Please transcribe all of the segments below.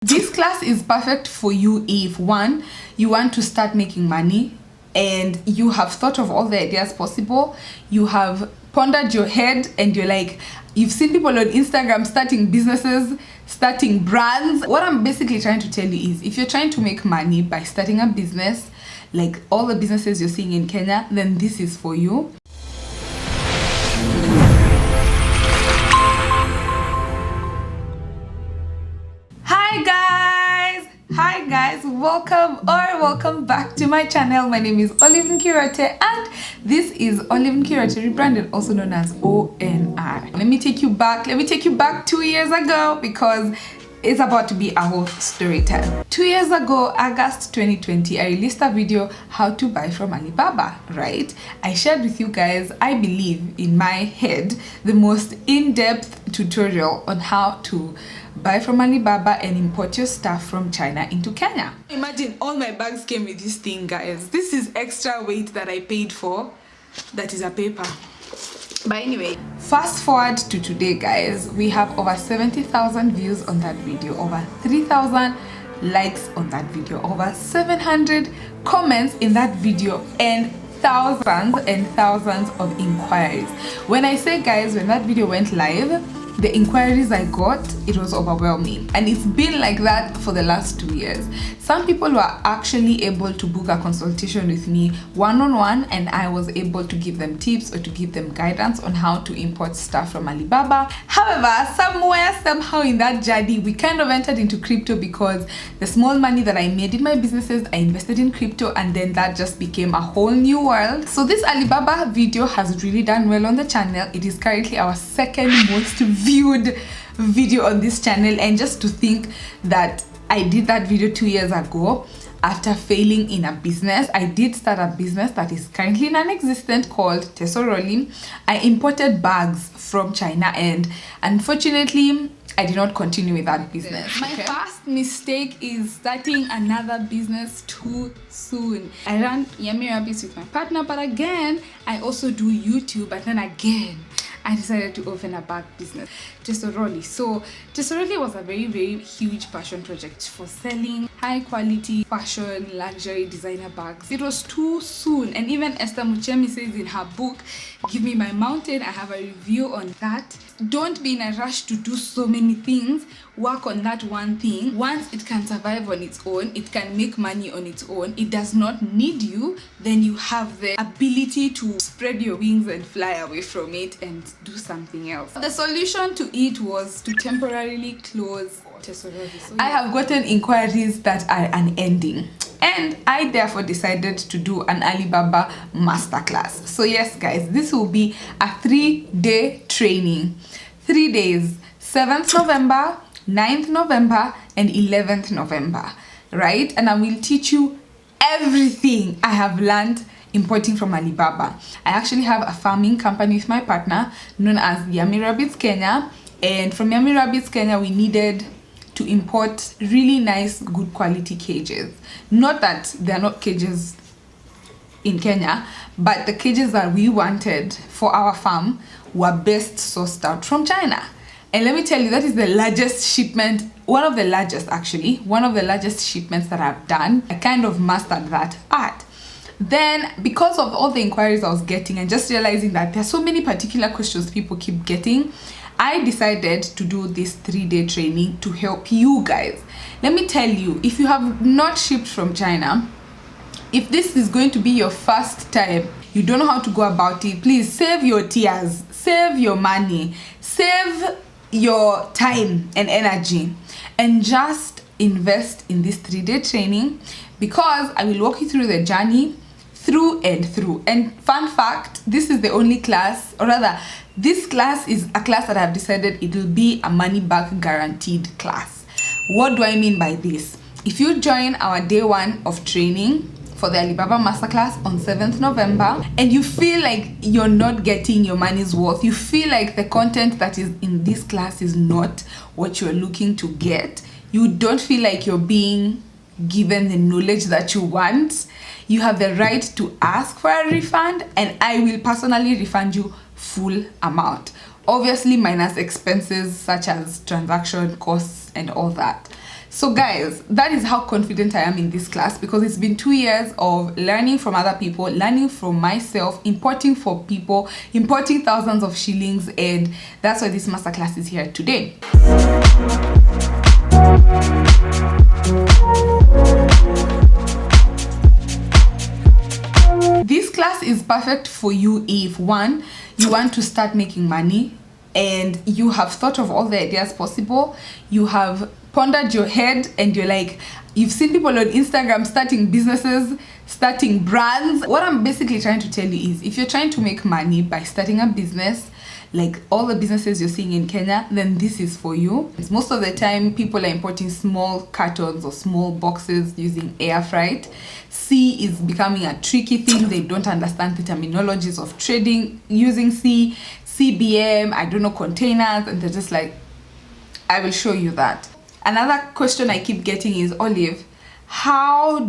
This class is perfect for you if one, you want to start making money and you have thought of all the ideas possible, you have pondered your head and you're like, you've seen people on Instagram starting businesses, starting brands. What I'm basically trying to tell you is if you're trying to make money by starting a business, like all the businesses you're seeing in Kenya, then this is for you. Hi guys, welcome back to my channel. My name is Nkirote and this is Nkirote, rebranded, also known as ONR. Let me take you back 2 years ago because it's about to be a whole story time. 2 years ago, August 2020, I released a video how to buy from Alibaba, right? I shared with you guys, I believe in my head, the most in-depth tutorial on how to buy from Alibaba and import your stuff from China into Kenya. Imagine all my bags came with this thing, guys. This is extra weight that I paid for. That is a paper. But anyway, fast forward to today, guys. We have over 70,000 views on that video, over 3,000 likes on that video, over 700 comments in that video, and thousands and thousands of inquiries. When I say, guys, when that video went live, the inquiries I got, it was overwhelming, and it's been like that for the last 2 years. Some people were actually able to book a consultation with me one-on-one, and I was able to give them tips or to give them guidance on how to import stuff from Alibaba. However, somehow in that journey, we kind of entered into crypto because the small money that I made in my businesses, I invested in crypto, and then that just became a whole new world. So this Alibaba video has really done well on the channel. It is currently our second most viewed video on this channel, and just to think that I did that video 2 years ago after failing in a business. I did start a business that is currently non-existent called Tesoroli. I imported bags from China and unfortunately I did not continue with that business. My first mistake is starting another business too soon. I run Yummy Rabbits with my partner, but again I also do YouTube, and then again I decided to open a bag business, Tesoroli. So Tesoroli was a very huge passion project for selling high quality fashion luxury designer bags. It was too soon, and even Esther Muchemi says in her book Give Me My Mountain, I have a review on that. Don't be in a rush to do so many things. Work on that one thing. Once it can survive on its own, it can make money on its own, it does not need you, then you have the ability to spread your wings and fly away from it and do something else. The solution to it was to temporarily close Tesoroli. So I have gotten inquiries that are unending, and I therefore decided to do an Alibaba Masterclass. So yes, guys, this will be a 3-day training. 3 days, 7th November, 9th November, and 11th November, right? And I will teach you everything I have learned importing from Alibaba. I actually have a farming company with my partner known as Yummy Rabbits Kenya, and from Yummy Rabbits Kenya we needed to import really nice, good quality cages. Not that they are not cages in Kenya, but the cages that we wanted for our farm were best sourced out from China. And let me tell you, that is the largest shipment, one of the largest shipments that I've done. I kind of mastered that art. Then, because of all the inquiries I was getting and just realizing that there are so many particular questions people keep getting, I decided to do this 3-day training to help you guys. Let me tell you, if you have not shipped from China, if this is going to be your first time, you don't know how to go about it, please save your tears, save your money, save your time and energy, and just invest in this 3-day training, because I will walk you through the journey through and through. And fun fact, this is the only class, or rather this class is a class that I've decided it will be a money back guaranteed class. What do I mean by this? If you join our day 1 of training for the Alibaba Masterclass on 7th November and you feel like you're not getting your money's worth, you feel like the content that is in this class is not what you're looking to get, you don't feel like you're being given the knowledge that you want, you have the right to ask for a refund, and I will personally refund you full amount, obviously minus expenses such as transaction costs and all that. So guys, that is how confident I am in this class, because it's been 2 years of learning from other people, learning from myself, importing for people, importing thousands of shillings, and that's why this masterclass is here today. This class is perfect for you if, one, you want to start making money and you have thought of all the ideas possible, you have pondered your head, and you're like, you've seen people on Instagram starting businesses, starting brands. What I'm basically trying to tell you is, if you're trying to make money by starting a business, like all the businesses you're seeing in Kenya, then this is for you. Most of the time, people are importing small cartons or small boxes using air freight. C is becoming a tricky thing. They don't understand the terminologies of trading using C, CBM, I don't know, containers, and they're just like, I will show you that. Another question I keep getting is, Olive, how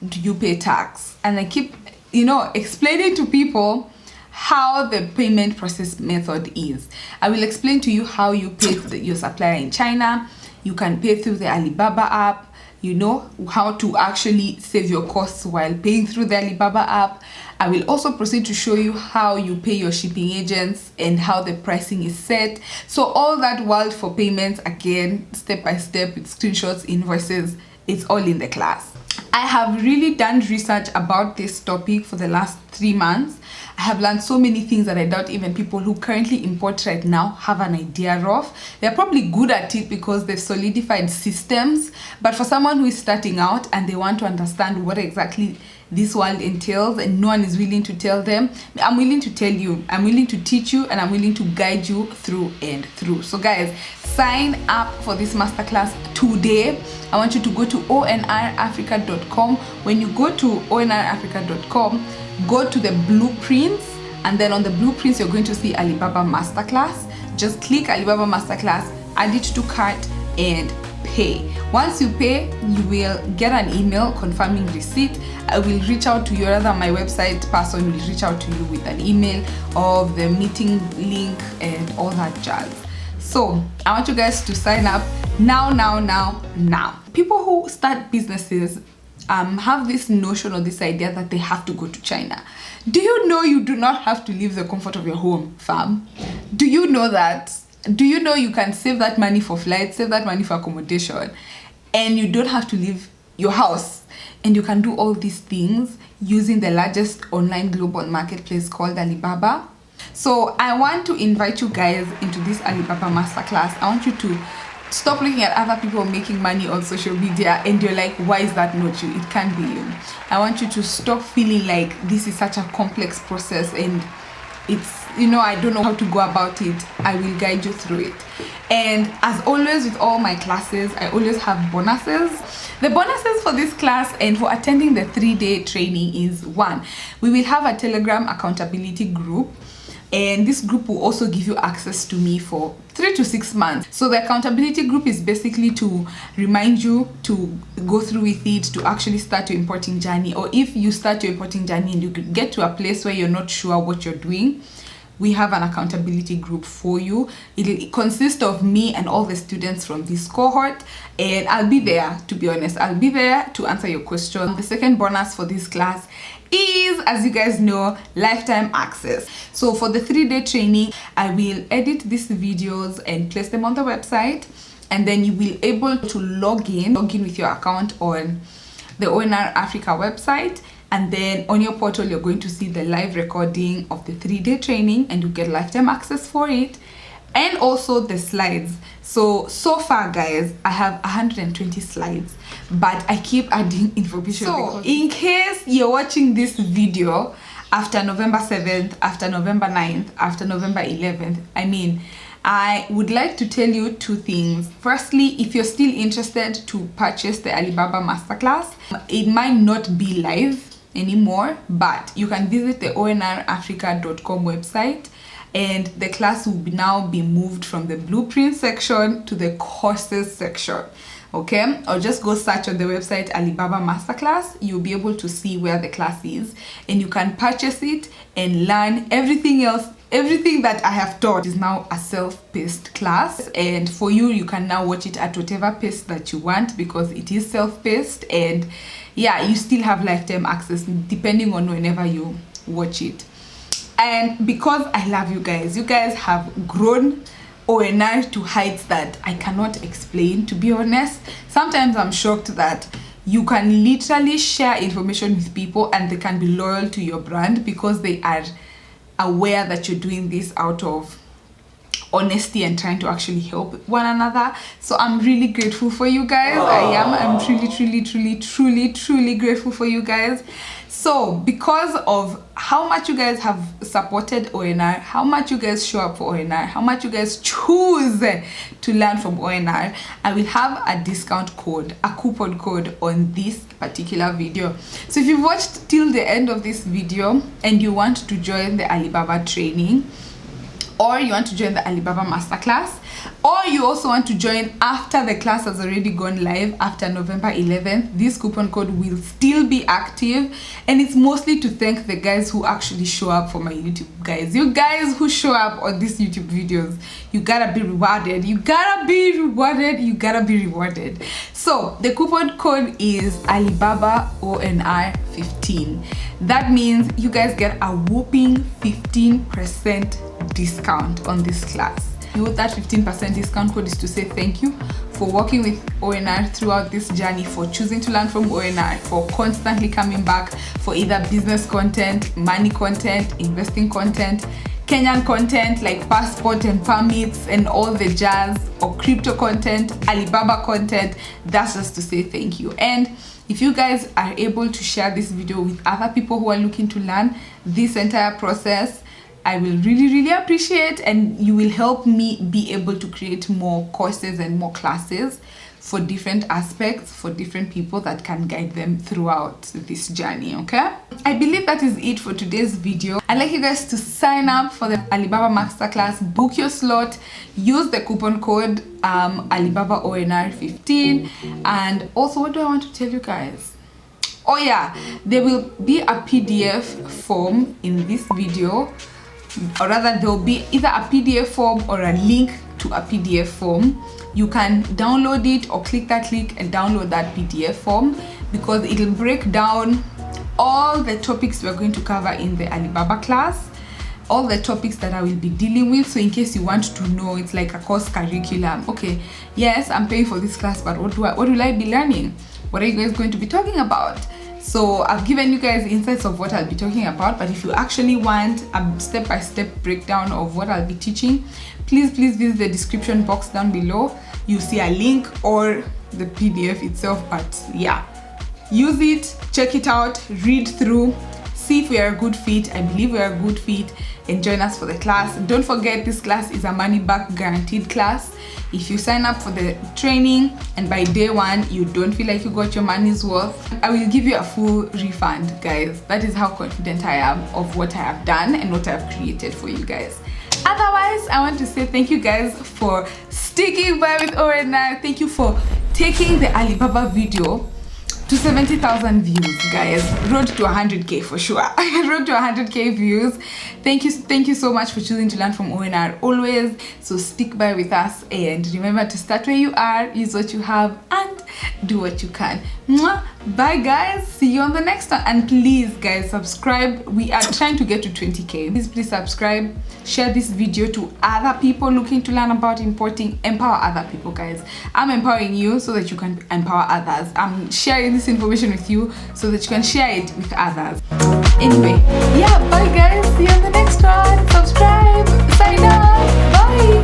do you pay tax? And I keep, explaining to people how the payment process method is. I will explain to you how you pay your supplier in China. You can pay through the Alibaba app. You know how to actually save your costs while paying through the Alibaba app. I will also proceed to show you how you pay your shipping agents and how the pricing is set. So all that world for payments, again, step by step, with screenshots, invoices, it's all in the class. I have really done research about this topic for the last 3 months. I have learned so many things that I doubt even people who currently import right now have an idea of. They're probably good at it because they've solidified systems, but for someone who is starting out and they want to understand what exactly this world entails and no one is willing to tell them, I'm willing to tell you, I'm willing to teach you, and I'm willing to guide you through and through. So guys, sign up for this masterclass today. I want you to go to onrafrica.com. When you go to onrafrica.com, go to the blueprints, and then on the blueprints you're going to see Alibaba Masterclass. Just click Alibaba Masterclass, add it to cart, and pay. Once you pay, you will get an email confirming receipt. I will reach out to you, rather my website person will reach out to you with an email of the meeting link and all that jazz. So I want you guys to sign up now. People who start businesses have this notion or this idea that they have to go to China. Do you know you do not have to leave the comfort of your home, fam? Do you know that? Do you know you can save that money for flights, save that money for accommodation, and you don't have to leave your house, and you can do all these things using the largest online global marketplace called Alibaba? So I want to invite you guys into this Alibaba Masterclass. I want you to stop looking at other people making money on social media and you're like, why is that not you? It can't be you. I want you to stop feeling like this is such a complex process and it's, I don't know how to go about it. I will guide you through it. And as always with all my classes, I always have bonuses. The bonuses for this class and for attending the 3-day training is, 1, we will have a Telegram accountability group. And this group will also give you access to me for 3 to 6 months. So the accountability group is basically to remind you to go through with it, to actually start your importing journey. Or if you start your importing journey and you get to a place where you're not sure what you're doing, we have an accountability group for you. It consists of me and all the students from this cohort, and I'll be there, to be honest. I'll be there to answer your question. The second bonus for this class is, as you guys know, lifetime access. So for the 3-day training, I will edit these videos and place them on the website, and then you will be able to log in with your account on the ONR Africa website. And then on your portal, you're going to see the live recording of the 3-day training, and you get lifetime access for it, and also the slides. So far, guys, I have 120 slides, but I keep adding information. So in case you're watching this video after November 7th, after November 9th, after November 11th, I would like to tell you 2 things. Firstly, if you're still interested to purchase the Alibaba Masterclass, it might not be live anymore, but you can visit the onrafrica.com website, and the class will now be moved from the blueprint section to the courses section. Okay, or just go search on the website Alibaba Masterclass. You'll be able to see where the class is, and you can purchase it and learn everything else everything that I have taught is now a self-paced class, and for you, you can now watch it at whatever pace that you want because it is self-paced, and yeah, you still have lifetime access depending on whenever you watch it. And because I love you guys have grown ONR to heights that I cannot explain, to be honest. Sometimes I'm shocked that you can literally share information with people and they can be loyal to your brand because they are aware that you're doing this out of honesty and trying to actually help one another. So I'm really grateful for you guys. I'm truly grateful for you guys. So because of how much you guys have supported ONR, how much you guys show up for ONR, how much you guys choose to learn from ONR, I will have a discount code, a coupon code on this particular video. So if you've watched till the end of this video and you want to join the Alibaba training, or you want to join the Alibaba Masterclass, or you also want to join after the class has already gone live after November 11th, this coupon code will still be active, and it's mostly to thank the guys who actually show up for my YouTube, guys. You guys who show up on these YouTube videos, you gotta be rewarded. You gotta be rewarded. You gotta be rewarded. So the coupon code is Alibaba ONR 15. That means you guys get a whopping 15% discount on this class. That 15% discount code is to say thank you for working with ONR throughout this journey, for choosing to learn from ONR, for constantly coming back for either business content, money content, investing content, Kenyan content like passport and permits and all the jazz, or crypto content, Alibaba content. That's just to say thank you. And if you guys are able to share this video with other people who are looking to learn this entire process, I will really appreciate, and you will help me be able to create more courses and more classes for different aspects, for different people that can guide them throughout this journey. Okay, I believe that is it for today's video. I'd like you guys to sign up for the Alibaba Masterclass, book your slot, use the coupon code Alibaba ONR 15. And also, what do I want to tell you guys? Oh yeah, there will be a PDF form in this video, or rather there will be either a PDF form or a link to a PDF form. You can download it or click that link and download that PDF form, because it will break down all the topics we're going to cover in the Alibaba class, all the topics that I will be dealing with. So in case you want to know, it's like a course curriculum. Okay, yes, I'm paying for this class, but what will I be learning? What are you guys going to be talking about? So I've given you guys insights of what I'll be talking about, but if you actually want a step-by-step breakdown of what I'll be teaching, please visit the description box down below. You see a link or the PDF itself, but yeah, use it, check it out, read through, see if we are a good fit. I believe we are a good fit, and join us for the class. Don't forget, this class is a money back guaranteed class. If you sign up for the training and by day one you don't feel like you got your money's worth, I will give you a full refund, guys. That is how confident I am of what I have done and what I've created for you guys. Otherwise, I want to say thank you guys for sticking by with ONR. Thank you for taking the Alibaba video to 70,000 views, guys. Road to 100k for sure. Road to 100k views. Thank you so much for choosing to learn from ONR always. So stick by with us, and remember to start where you are, use what you have, and do what you can. Mwah. Bye guys, see you on the next one. And please guys, subscribe. We are trying to get to 20k. Please subscribe, share this video to other people looking to learn about importing. Empower other people, guys. I'm empowering you so that you can empower others. I'm sharing this information with you so that you can share it with others. Anyway, yeah, bye guys, see you on the next one. Subscribe, sign up, bye.